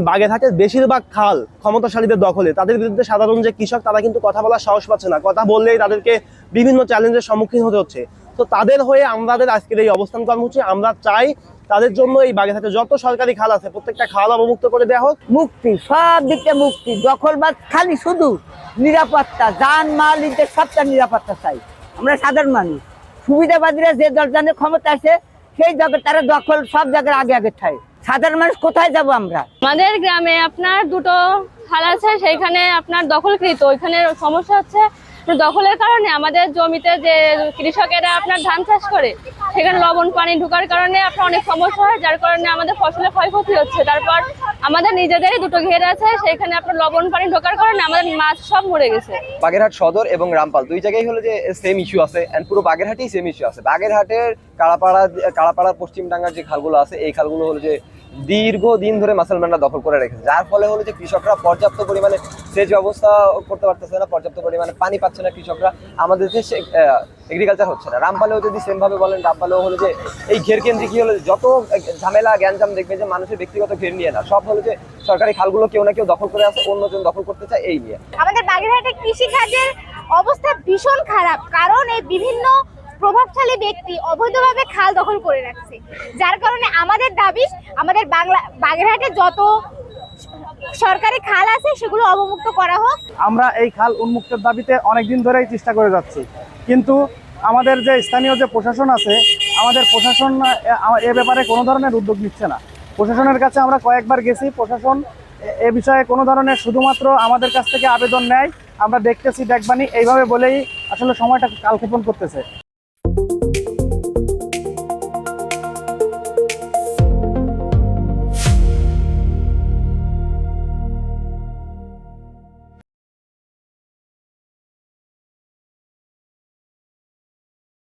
বাগেরহাটের বেশিরভাগ খাল ক্ষমতাশালীদের দখলে, তাদের বিরুদ্ধে সাধারণ যে কৃষক তারা কিন্তু কথা বলার সাহস পাচ্ছে না, কথা বললেই তাদেরকে বিভিন্ন চ্যালেঞ্জের সম্মুখীন হতে হচ্ছে। তো তাদের হয়ে আমাদের আজকের এই অবস্থান কর্মসূচি। আমরা চাই তাদের জন্য এই বাগেরহাটে যত সরকারি খাল আছে প্রত্যেকটা খাল অবমুক্ত করে দেওয়া হোক। মুক্তি, সব দিকে মুক্তি। দখলবাদ খালি শুধু নিরাপত্তা, যান মাল ইদের সবটা নিরাপত্তা চাই। আমরা সাধারণ মানুষ, সুবিধাবাদীরা যে দরজানে ক্ষমতা আছে সেই জায়গায় তারা দখল সব জায়গায় আগে আগে থাকে। সাধারণ মানুষ কোথায় যাব আমরা? আমাদের গ্রামে আপনার দুটো খাল আছে, সেইখানে আপনার দখলকৃত। ওইখানে সমস্যা হচ্ছে দখলের কারণে আমাদের জমিতে যে কৃষকেরা আপনার ধান চাষ করে সেখানে লবণ পানি ঢোকার কারণে আপনার অনেক সমস্যা হয়, যার কারণে আমাদের ফসলের ক্ষয়ক্ষতি হচ্ছে। তারপর আমাদের নিজেদেরই দুটো ঘের আছে, সেখানে আপনার লবণ পানি ঢোকার কারণে আমাদের মাছ সব মরে গেছে। বাগেরহাট সদর এবং রামপাল দুই জায়গায় হলো যে সেম ইস্যু আছে, এন্ড পুরো বাগেরহাটেই সেম ইস্যু আছে। বাগেরহাটের কালাপাড়ার পশ্চিমডাঙ্গার যে খালগুলো আছে এই খালগুলো হলো যে দীর্ঘদিন ধরে মাসলম্যানরা দখল করে রেখেছে, যার ফলে হলো যে কৃষকরা পর্যাপ্ত পরিমাণে সেচ ব্যবস্থা করতে পারতেছে না, পর্যাপ্ত পরিমাণে পানি পাচ্ছে না কৃষকরা, আমাদের দেশে এগ্রিকালচার হচ্ছে না। রামপালেও যদি সেম ভাবে বলেন, রামপালেও হলো যে এই ঘের কেন্দ্রিক কি হলো যত ঝামেলা গ্যাঞ্জাম দেখবে যে মানুষের ব্যক্তিগত ঘের নিয়ে না, সব হলো যে সরকারি খালগুলো কেউ না কেউ দখল করে আছে, অন্যজন দখল করতে চায় এই নিয়ে। আমাদের বাগেরহাটে কৃষিকাজের অবস্থা ভীষণ খারাপ, কারণ এই বিভিন্ন প্রভাবশালী ব্যক্তি অবৈধভাবে খাল দখল করে রাখছে, যার কারণে আমাদের দাবি আমাদের বাগেরহাটে যত সরকারি খাল আছে সেগুলো অবমুক্ত করা হোক। আমরা এই খাল উন্মুক্তের দাবিতে অনেকদিন ধরেই চেষ্টা করে যাচ্ছি, কিন্তু আমাদের যে স্থানীয় যে প্রশাসন আছে, আমাদের প্রশাসন এ ব্যাপারে কোনো ধরনের উদ্যোগ নিচ্ছে না। প্রশাসনের কাছে আমরা কয়েকবার গেছি, প্রশাসন এ বিষয়ে কোনো ধরনের শুধুমাত্র আমাদের কাছ থেকে আবেদন নেয়, আমরা দেখতেছি দেখবানি এইভাবে বলেই আসলে সময়টা কালক্ষেপণ করতেছে।